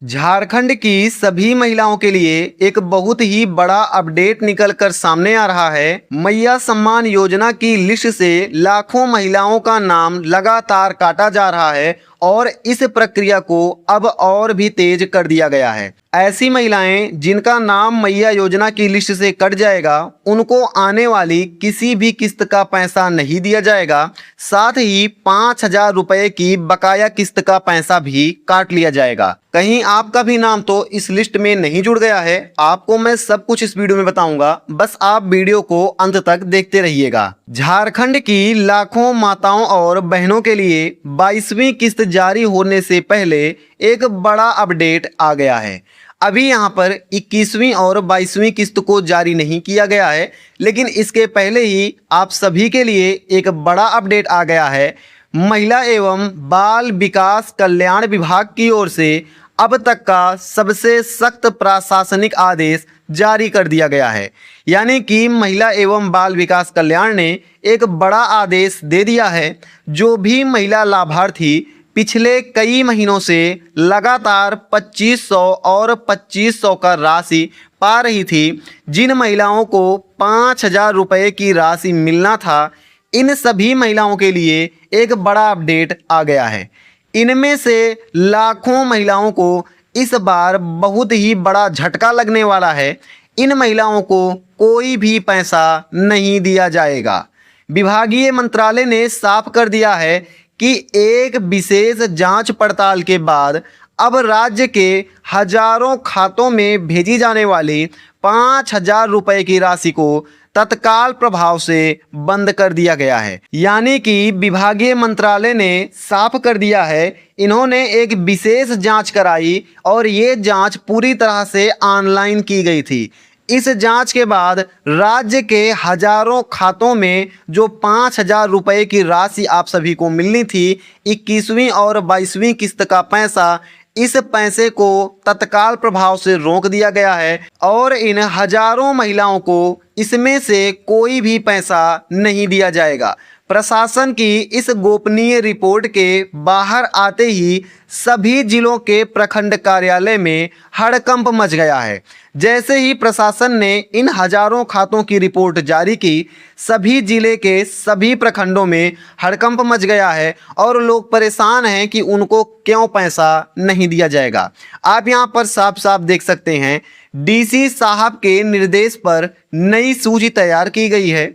झारखंड की सभी महिलाओं के लिए एक बहुत ही बड़ा अपडेट निकल कर सामने आ रहा है। मैया सम्मान योजना की लिस्ट से लाखों महिलाओं का नाम लगातार काटा जा रहा है और इस प्रक्रिया को अब और भी तेज कर दिया गया है। ऐसी महिलाएं जिनका नाम मैया योजना की लिस्ट से कट जाएगा, उनको आने वाली किसी भी किस्त का पैसा नहीं दिया जाएगा। साथ ही 5,000 रुपए की बकाया किस्त का पैसा भी काट लिया जाएगा। कहीं आपका भी नाम तो इस लिस्ट में नहीं जुड़ गया है, आपको मैं सब कुछ इस वीडियो में बताऊंगा, बस आप वीडियो को अंत तक देखते रहिएगा। झारखंड की लाखों माताओं और बहनों के लिए 22वीं किस्त जारी होने से पहले एक बड़ा अपडेट आ गया है। अभी यहाँ पर 21वीं और 22वीं किस्त को जारी नहीं किया गया है, लेकिन इसके पहले ही आप सभी के लिए एक बड़ा अपडेट आ गया है। महिला एवं बाल विकास कल्याण विभाग की ओर से अब तक का सबसे सख्त प्रशासनिक आदेश जारी कर दिया गया है। यानी कि महिला एवं बाल विकास कल्याण ने एक बड़ा आदेश दे दिया है। जो भी महिला लाभार्थी पिछले कई महीनों से लगातार 2500 और 2500 का राशि पा रही थी, जिन महिलाओं को 5,000 रुपये की राशि मिलना था, इन सभी महिलाओं के लिए एक बड़ा अपडेट आ गया है। इनमें से लाखों महिलाओं को इस बार बहुत ही बड़ा झटका लगने वाला है। इन महिलाओं को कोई भी पैसा नहीं दिया जाएगा। विभागीय मंत्रालय ने साफ कर दिया है कि एक विशेष जांच पड़ताल के बाद अब राज्य के हजारों खातों में भेजी जाने वाली 5,000 रुपए की राशि को तत्काल प्रभाव से बंद कर दिया गया है। यानी कि विभागीय मंत्रालय ने साफ कर दिया है, इन्होंने एक विशेष जांच कराई और ये जांच पूरी तरह से ऑनलाइन की गई थी। इस जांच के बाद राज्य के हजारों खातों में जो 5,000 रुपए की राशि आप सभी को मिलनी थी, 21वीं और 22वीं किस्त का पैसा, इस पैसे को तत्काल प्रभाव से रोक दिया गया है और इन हजारों महिलाओं को इसमें से कोई भी पैसा नहीं दिया जाएगा। प्रशासन की इस गोपनीय रिपोर्ट के बाहर आते ही सभी जिलों के प्रखंड कार्यालय में हड़कंप मच गया है। जैसे ही प्रशासन ने इन हजारों खातों की रिपोर्ट जारी की, सभी जिले के सभी प्रखंडों में हड़कंप मच गया है और लोग परेशान हैं कि उनको क्यों पैसा नहीं दिया जाएगा। आप यहां पर साफ साफ देख सकते हैं, डीसी साहब के निर्देश पर नई सूची तैयार की गई है।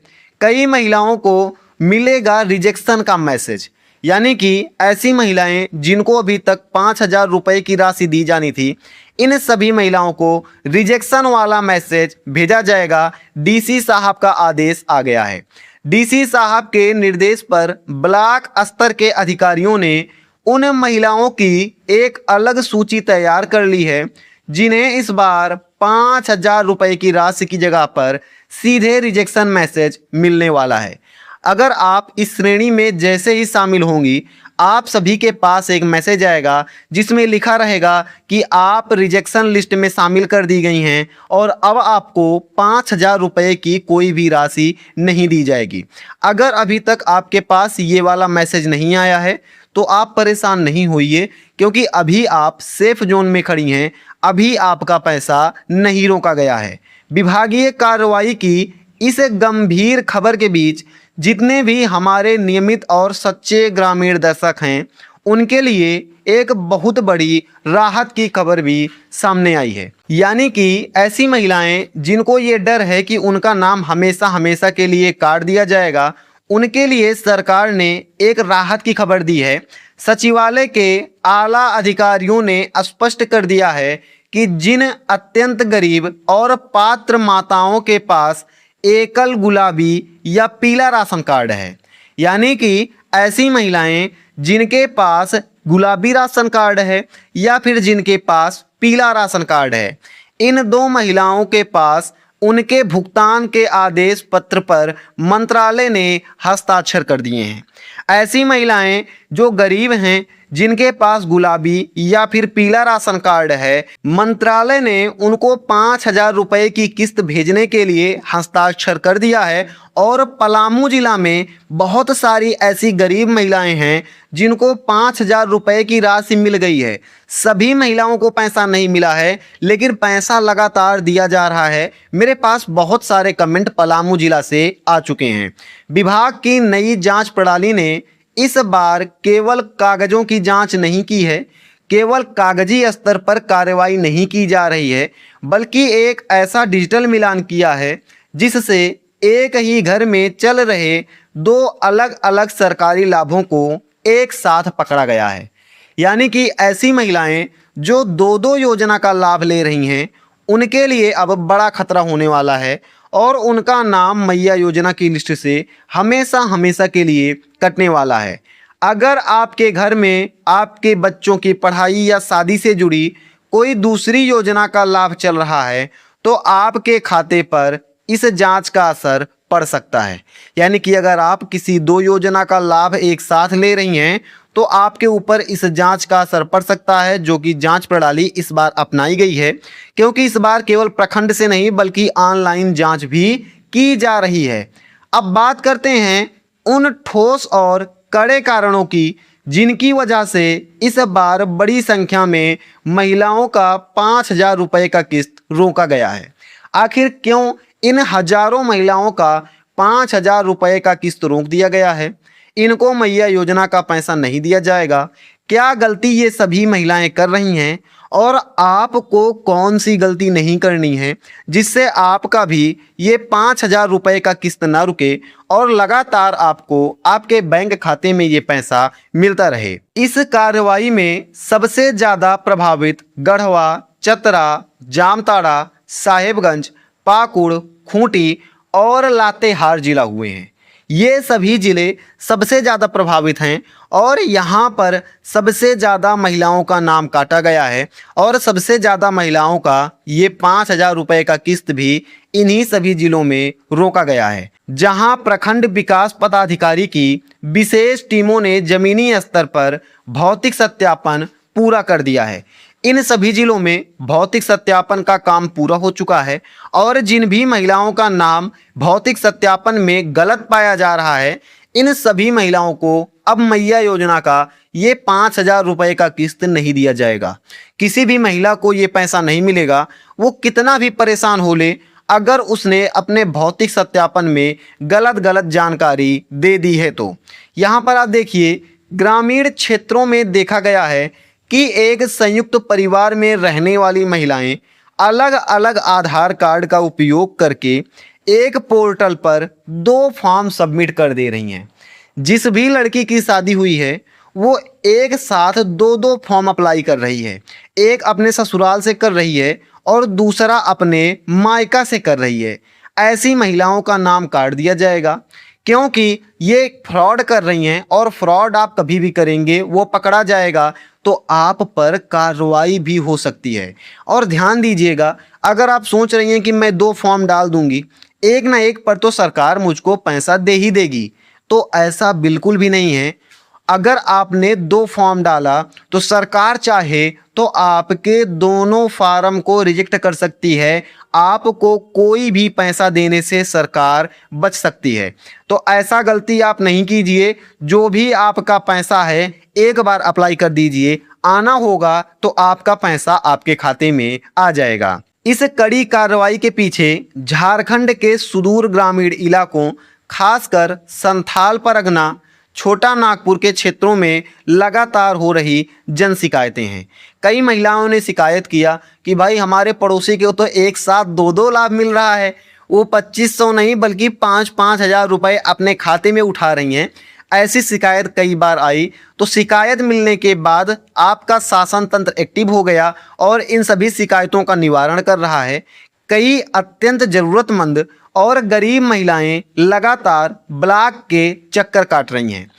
कई महिलाओं को मिलेगा रिजेक्शन का मैसेज, यानी कि ऐसी महिलाएं जिनको अभी तक 5,000 रुपए की राशि दी जानी थी, इन सभी महिलाओं को रिजेक्शन वाला मैसेज भेजा जाएगा। डीसी साहब का आदेश आ गया है। डीसी साहब के निर्देश पर ब्लॉक स्तर के अधिकारियों ने उन महिलाओं की एक अलग सूची तैयार कर ली है जिन्हें इस बार 5,000 रुपए की राशि की जगह पर सीधे रिजेक्शन मैसेज मिलने वाला है। अगर आप इस श्रेणी में जैसे ही शामिल होंगी, आप सभी के पास एक मैसेज आएगा जिसमें लिखा रहेगा कि आप रिजेक्शन लिस्ट में शामिल कर दी गई हैं और अब आपको 5,000 रुपये की कोई भी राशि नहीं दी जाएगी। अगर अभी तक आपके पास ये वाला मैसेज नहीं आया है तो आप परेशान नहीं होइए, क्योंकि अभी आप सेफ जोन में खड़ी हैं। अभी आपका पैसा नहीं रोका गया है। विभागीय कार्रवाई की इस गंभीर खबर के बीच जितने भी हमारे नियमित और सच्चे ग्रामीण दर्शक हैं, उनके लिए एक बहुत बड़ी राहत की खबर भी सामने आई है। यानी कि ऐसी महिलाएं जिनको ये डर है कि उनका नाम हमेशा हमेशा के लिए काट दिया जाएगा, उनके लिए सरकार ने एक राहत की खबर दी है। सचिवालय के आला अधिकारियों ने स्पष्ट कर दिया है कि जिन अत्यंत गरीब और पात्र माताओं के पास एकल गुलाबी या पीला राशन कार्ड है, यानी कि ऐसी महिलाएं जिनके पास गुलाबी राशन कार्ड है या फिर जिनके पास पीला राशन कार्ड है, इन दो महिलाओं के पास उनके भुगतान के आदेश पत्र पर मंत्रालय ने हस्ताक्षर कर दिए हैं। ऐसी महिलाएं जो गरीब हैं, जिनके पास गुलाबी या फिर पीला राशन कार्ड है, मंत्रालय ने उनको 5,000 रुपए की किस्त भेजने के लिए हस्ताक्षर कर दिया है। और पलामू जिला में बहुत सारी ऐसी गरीब महिलाएं हैं जिनको 5,000 रुपए की राशि मिल गई है। सभी महिलाओं को पैसा नहीं मिला है, लेकिन पैसा लगातार दिया जा रहा है। मेरे पास बहुत सारे कमेंट पलामू जिला से आ चुके हैं। विभाग की नई जांच प्रणाली ने इस बार केवल कागजों की जांच नहीं की है, केवल कागजी स्तर पर कार्रवाई नहीं की जा रही है, बल्कि एक ऐसा डिजिटल मिलान किया है जिससे एक ही घर में चल रहे दो अलग अलग सरकारी लाभों को एक साथ पकड़ा गया है। यानी कि ऐसी महिलाएं जो दो दो योजना का लाभ ले रही हैं, उनके लिए अब बड़ा खतरा होने वाला है और उनका नाम मैया योजना की लिस्ट से हमेशा हमेशा के लिए कटने वाला है। अगर आपके घर में आपके बच्चों की पढ़ाई या शादी से जुड़ी कोई दूसरी योजना का लाभ चल रहा है, तो आपके खाते पर इस जांच का असर पड़ सकता है। यानी कि अगर आप किसी दो योजना का लाभ एक साथ ले रही हैं, तो आपके ऊपर इस जांच का असर पड़ सकता है, जो कि जांच प्रणाली इस बार अपनाई गई है। क्योंकि इस बार केवल प्रखंड से नहीं बल्कि ऑनलाइन जांच भी की जा रही है। अब बात करते हैं उन ठोस और कड़े कारणों की जिनकी वजह से इस बार बड़ी संख्या में महिलाओं का 5,000 रुपए का किस्त रोका गया है। आखिर क्यों इन हजारों महिलाओं का 5,000 रुपए का किस्त रोक दिया गया है? इनको मैया योजना का पैसा नहीं दिया जाएगा? क्या गलती ये सभी महिलाएं कर रही हैं और आपको कौन सी गलती नहीं करनी है जिससे आपका भी ये 5,000 रुपए का किस्त ना रुके और लगातार आपको आपके बैंक खाते में ये पैसा मिलता रहे? इस कार्रवाई में सबसे ज़्यादा प्रभावित गढ़वा, चतरा, जामताड़ा, साहेबगंज, पाकुड़, खूंटी और लातेहार जिला हुए हैं। ये सभी जिले सबसे ज़्यादा प्रभावित हैं और यहाँ पर सबसे ज़्यादा महिलाओं का नाम काटा गया है और सबसे ज़्यादा महिलाओं का ये 5,000 रुपए का किस्त भी इन्हीं सभी जिलों में रोका गया है। जहाँ प्रखंड विकास पदाधिकारी की विशेष टीमों ने जमीनी स्तर पर भौतिक सत्यापन पूरा कर दिया है। इन सभी जिलों में भौतिक सत्यापन का काम पूरा हो चुका है और जिन भी महिलाओं का नाम भौतिक सत्यापन में गलत पाया जा रहा है, इन सभी महिलाओं को अब मैया योजना का ये 5,000 रुपए का किस्त नहीं दिया जाएगा। किसी भी महिला को ये पैसा नहीं मिलेगा, वो कितना भी परेशान हो ले, अगर उसने अपने भौतिक सत्यापन में गलत जानकारी दे दी है। तो यहाँ पर आप देखिए, ग्रामीण क्षेत्रों में देखा गया है कि एक संयुक्त परिवार में रहने वाली महिलाएं अलग अलग आधार कार्ड का उपयोग करके एक पोर्टल पर 2 फॉर्म सबमिट कर दे रही हैं। जिस भी लड़की की शादी हुई है वो एक साथ 2 फॉर्म अप्लाई कर रही है। एक अपने ससुराल से कर रही है और दूसरा अपने मायका से कर रही है। ऐसी महिलाओं का नाम काट दिया जाएगा क्योंकि ये फ्रॉड कर रही हैं और फ्रॉड आप कभी भी करेंगे वो पकड़ा जाएगा तो आप पर कार्रवाई भी हो सकती है। और ध्यान दीजिएगा, अगर आप सोच रही हैं कि मैं 2 फॉर्म डाल दूंगी, एक ना एक पर तो सरकार मुझको पैसा दे ही देगी, तो ऐसा बिल्कुल भी नहीं है। अगर आपने 2 फॉर्म डाला तो सरकार चाहे तो आपके दोनों फार्म को रिजेक्ट कर सकती है। आपको कोई भी पैसा देने से सरकार बच सकती है। तो ऐसा गलती आप नहीं कीजिए। जो भी आपका पैसा है एक बार अप्लाई कर दीजिए, आना होगा तो आपका पैसा आपके खाते में आ जाएगा। इस कड़ी कार्रवाई के पीछे झारखंड के सुदूर ग्रामीण इलाकों, खासकर संथाल परगना, छोटा नागपुर के क्षेत्रों में लगातार हो रही जन शिकायतें हैं। कई महिलाओं ने शिकायत किया कि भाई हमारे पड़ोसी को तो एक साथ 2 लाभ मिल रहा है, वो 2,500 नहीं बल्कि 5-5 हज़ार रुपये अपने खाते में उठा रही हैं। ऐसी शिकायत कई बार आई, तो शिकायत मिलने के बाद आपका शासन तंत्र एक्टिव हो गया और इन सभी शिकायतों का निवारण कर रहा है। कई अत्यंत ज़रूरतमंद और गरीब महिलाएं लगातार ब्लॉक के चक्कर काट रही हैं।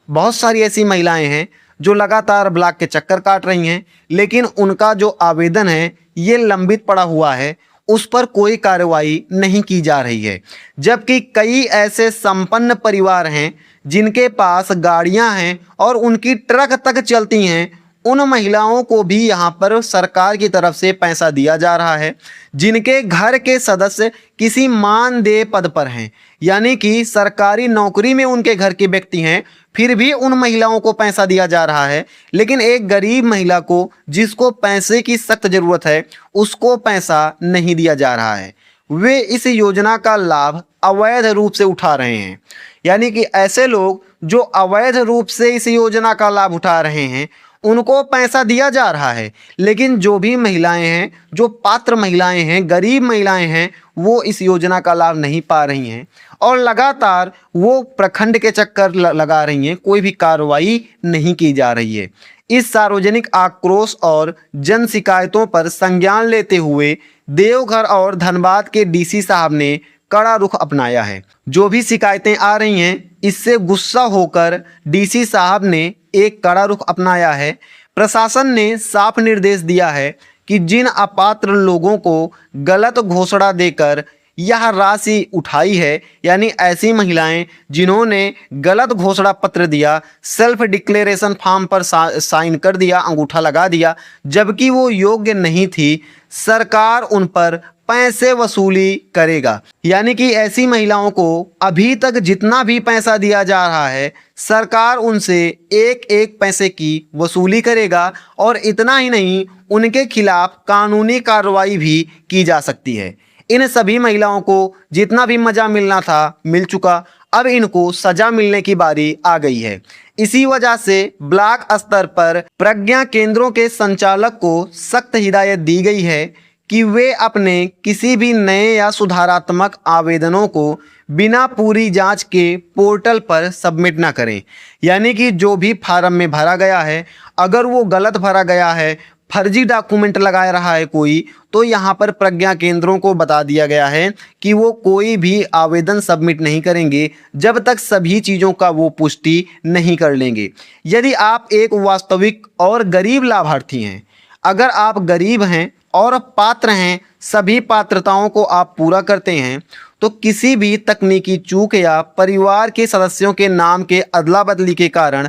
बहुत सारी ऐसी महिलाएं हैं जो लगातार ब्लॉक के चक्कर काट रही हैं, लेकिन उनका जो आवेदन है ये लंबित पड़ा हुआ है। उस पर कोई कार्रवाई नहीं की जा रही है। जबकि कई ऐसे संपन्न परिवार हैं जिनके पास गाड़ियां हैं और उनकी ट्रक तक चलती हैं, उन महिलाओं को भी यहाँ पर सरकार की तरफ से पैसा दिया जा रहा है। जिनके घर के सदस्य किसी मानदेय पद पर हैं, यानी कि सरकारी नौकरी में उनके घर के व्यक्ति हैं, फिर भी उन महिलाओं को पैसा दिया जा रहा है। लेकिन एक गरीब महिला को, जिसको पैसे की सख्त ज़रूरत है, उसको पैसा नहीं दिया जा रहा है। वे इस योजना का लाभ अवैध रूप से उठा रहे हैं। यानी कि ऐसे लोग जो अवैध रूप से इस योजना का लाभ उठा रहे हैं, उनको पैसा दिया जा रहा है। लेकिन जो भी महिलाएं हैं, जो पात्र महिलाएं हैं, गरीब महिलाएं हैं, वो इस योजना का लाभ नहीं पा रही हैं और लगातार वो प्रखंड के चक्कर लगा रही हैं, कोई भी कार्रवाई नहीं की जा रही है। इस सार्वजनिक आक्रोश और जन शिकायतों पर संज्ञान लेते हुए देवघर और धनबाद के डीसी साहब ने कड़ा रुख अपनाया है। जो भी शिकायतें आ रही हैं, इससे गुस्सा होकर डीसी साहब ने एक कड़ा रुख अपनाया है। प्रशासन ने साफ निर्देश दिया है कि जिन अपात्र लोगों को गलत घोषणा देकर यह राशि उठाई है, यानी ऐसी महिलाएं जिन्होंने गलत घोषणा पत्र दिया, सेल्फ डिक्लेरेशन फॉर्म पर साइन कर दिया, अंगूठा लगा दिया, जबकि वो योग्य नहीं थी, सरकार उन पर पैसे वसूली करेगा। यानी कि ऐसी महिलाओं को अभी तक जितना भी पैसा दिया जा रहा है, सरकार उनसे एक एक पैसे की वसूली करेगा। और इतना ही नहीं, उनके खिलाफ कानूनी कार्रवाई भी की जा सकती है। इन सभी महिलाओं को जितना भी मजा मिलना था मिल चुका, अब इनको सजा मिलने की बारी आ गई है। इसी वजह से ब्लॉक स्तर पर प्रज्ञा केंद्रों के संचालक को सख्त हिदायत दी गई है कि वे अपने किसी भी नए या सुधारात्मक आवेदनों को बिना पूरी जांच के पोर्टल पर सबमिट ना करें। यानी कि जो भी फार्म में भरा गया है, अगर वो गलत भरा गया है, फर्जी डॉक्यूमेंट लगा रहा है कोई, तो यहाँ पर प्रज्ञा केंद्रों को बता दिया गया है कि वो कोई भी आवेदन सबमिट नहीं करेंगे जब तक सभी चीज़ों का वो पुष्टि नहीं कर लेंगे। यदि आप एक वास्तविक और गरीब लाभार्थी हैं, अगर आप गरीब हैं और पात्र हैं, सभी पात्रताओं को आप पूरा करते हैं, तो किसी भी तकनीकी चूक या परिवार के सदस्यों के नाम के अदला बदली के कारण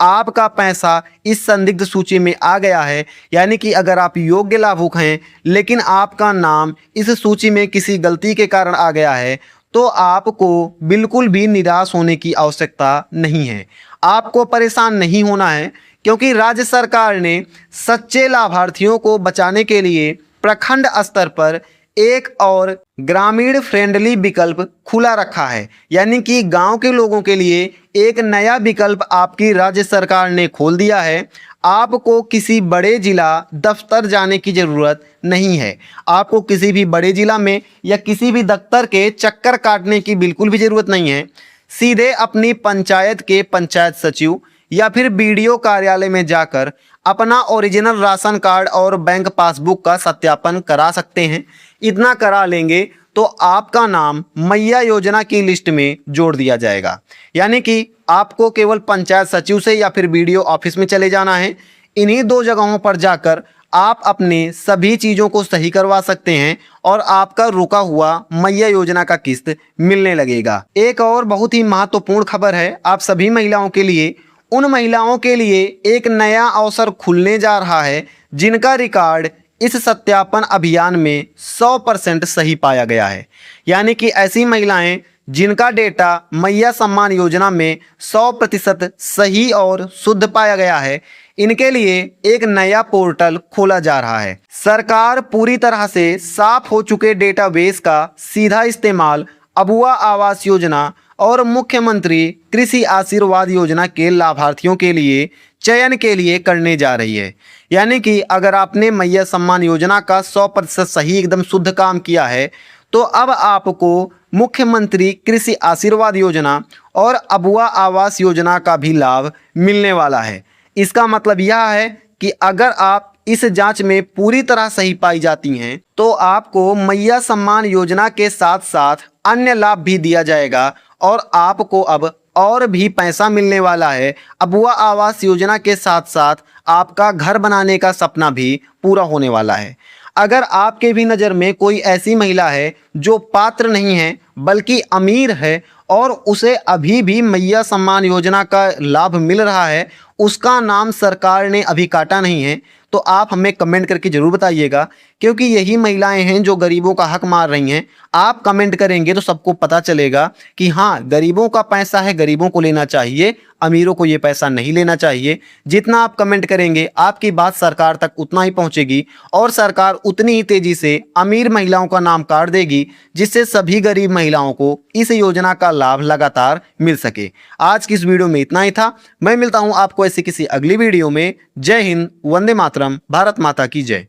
आपका पैसा इस संदिग्ध सूची में आ गया है, यानी कि अगर आप योग्य लाभुक हैं लेकिन आपका नाम इस सूची में किसी गलती के कारण आ गया है, तो आपको बिल्कुल भी निराश होने की आवश्यकता नहीं है। आपको परेशान नहीं होना है, क्योंकि राज्य सरकार ने सच्चे लाभार्थियों को बचाने के लिए प्रखंड स्तर पर एक और ग्रामीण फ्रेंडली विकल्प खुला रखा है। यानी कि गांव के लोगों के लिए एक नया विकल्प आपकी राज्य सरकार ने खोल दिया है। आपको किसी बड़े जिला दफ्तर जाने की ज़रूरत नहीं है। आपको किसी भी बड़े जिला में या किसी भी दफ्तर के चक्कर काटने की बिल्कुल भी ज़रूरत नहीं है। सीधे अपनी पंचायत के पंचायत सचिव या फिर बीडीओ कार्यालय में जाकर अपना ओरिजिनल राशन कार्ड और बैंक पासबुक का सत्यापन करा सकते हैं। इतना करा लेंगे तो आपका नाम मैया योजना की लिस्ट में जोड़ दिया जाएगा। यानी कि आपको केवल पंचायत सचिव से या फिर बीडीओ ऑफिस में चले जाना है। इन्हीं दो जगहों पर जाकर आप अपने सभी चीज़ों को सही करवा सकते हैं और आपका रुका हुआ मैया योजना का किस्त मिलने लगेगा। एक और बहुत ही महत्वपूर्ण खबर है आप सभी महिलाओं के लिए। उन महिलाओं के लिए एक नया अवसर खुलने जा रहा है जिनका रिकॉर्ड इस सत्यापन अभियान में 100% सही पाया गया है। यानी कि ऐसी महिलाएं जिनका डेटा मैया सम्मान योजना में 100% सही और शुद्ध पाया गया है, इनके लिए एक नया पोर्टल खोला जा रहा है। सरकार पूरी तरह से साफ हो चुके डेटाबेस का सीधा इस्तेमाल अबुआ आवास योजना और मुख्यमंत्री कृषि आशीर्वाद योजना के लाभार्थियों के लिए चयन के लिए करने जा रही है। यानी कि अगर आपने मैया सम्मान योजना का 100% सही एकदम शुद्ध काम किया है, तो अब आपको मुख्यमंत्री कृषि आशीर्वाद योजना और अबुआ आवास योजना का भी लाभ मिलने वाला है। इसका मतलब यह है कि अगर आप इस जांच में पूरी तरह सही पाई जाती हैं, तो आपको मैया सम्मान योजना के साथ साथ अन्य लाभ भी दिया जाएगा और आपको अब और भी पैसा मिलने वाला है। अबुआ आवास योजना के साथ साथ आपका घर बनाने का सपना भी पूरा होने वाला है। अगर आपके भी नज़र में कोई ऐसी महिला है जो पात्र नहीं है बल्कि अमीर है और उसे अभी भी मैया सम्मान योजना का लाभ मिल रहा है, उसका नाम सरकार ने अभी काटा नहीं है, तो आप हमें कमेंट करके ज़रूर बताइएगा, क्योंकि यही महिलाएं हैं जो गरीबों का हक मार रही हैं। आप कमेंट करेंगे तो सबको पता चलेगा कि हाँ, गरीबों का पैसा है, गरीबों को लेना चाहिए, अमीरों को ये पैसा नहीं लेना चाहिए। जितना आप कमेंट करेंगे आपकी बात सरकार तक उतना ही पहुंचेगी और सरकार उतनी ही तेजी से अमीर महिलाओं का नाम काट देगी, जिससे सभी गरीब महिलाओं को इस योजना का लाभ लगातार मिल सके। आज की इस वीडियो में इतना ही था। मैं मिलता हूं आपको ऐसी किसी अगली वीडियो में। जय हिंद, वंदे मातरम, भारत माता की जय।